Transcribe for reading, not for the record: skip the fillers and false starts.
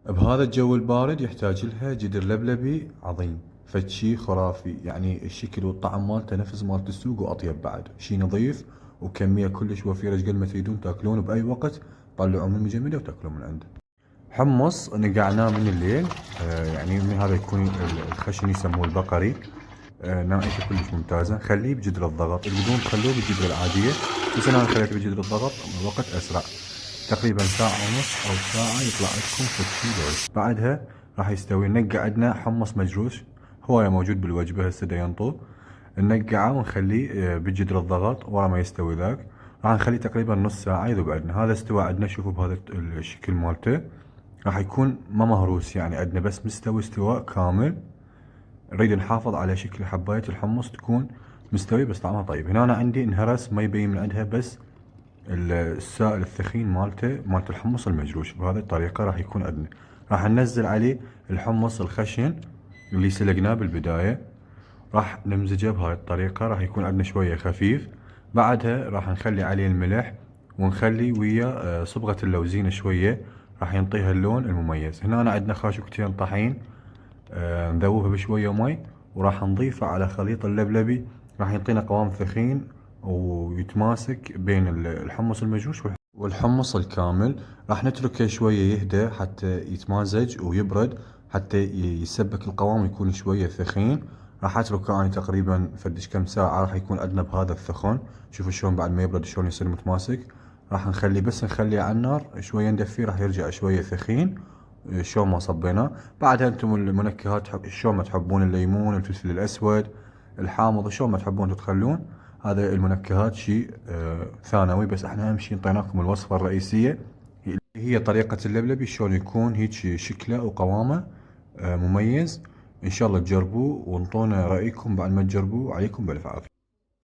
بهذا الجو البارد يحتاج لها جدر لبلبي عظيم، فد شي خرافي، يعني الشكل والطعم مالته نفس مالت السوق واطيب بعد، شي نظيف وكمية كلش وفيرة، ايش قد ما تريدون تاكلون باي وقت طلعوا من المجمدة وتاكلون من عنده. حمص نقعناه من الليل، يعني من هذا يكون الخشن يسموه البقري. نوعيته كلش ممتازة، خليه بجدر الضغط، تقدرون تخلوه بالجدر العادية، بس انا خليته بجدر الضغط الوقت اسرع، تقريبا ساعة ونص او ساعة يطلع لكم فد لوز. بعدها راح يستوي. نقع عندنا حمص مجروش، هواية موجود بالوجبة هسه دا ينطو، ننقعه ونخليه بجدر الضغط ورا ما يستوي ذاك، راح نخليه تقريبا نص ساعة يذوب عندنا. هذا استوى عندنا، شوفوا بهذا الشكل مالته، راح يكون ما مهروس، يعني عندنا بس مستوي استواء كامل. نريد نحافظ على شكل حباية الحمص تكون مستوي بس طعمها طيب. هنا أنا عندي انهرس ما يبين من عندها بس السائل الثخين مالت الحمص المجروش. بهذه الطريقة راح يكون عندنا. راح ننزل عليه الحمص الخشن اللي سلقناه بالبداية، راح نمزجه بهاي الطريقة، راح يكون عندنا شوية خفيف. بعدها راح نخلي عليه الملح ونخلي ويا صبغة اللوزين شوية، راح ينطيها اللون المميز. هنا أنا عندنا خاشوقتين طحين، نذوبها بشوية مي وراح نضيفه على خليط اللبلبي، راح يعطينا قوام ثخين ويتماسك بين الحمص المجروش والحمص الكامل. راح نتركه شوية يهدى حتى يتمازج ويبرد، حتى يسبك القوام يكون شوية ثخين. راح اتركه اني تقريبا فدش كم ساعة، راح يكون عندنا بهذا الثخن. شوفوا شلون بعد ما يبرد شلون يصير متماسك. راح نخليه بس نخليه على النار شوية ندفيه، راح يرجع شوية ثخين شلون ما صبيناه. بعدها انتم المنكهات شلون ما تحبون، الليمون، الفلفل الاسود، الحامض، شلون ما تحبون تخلون. هذا المنكهات شيء ثانوي، بس احنا اهم شيء انطيناكم الوصفة الرئيسية، هي طريقة اللبلبي شلون يكون هيك شكله وقوامه مميز. ان شاء الله تجربوه وانطونا رأيكم بعد ما تجربوه. عليكم بالف عافية.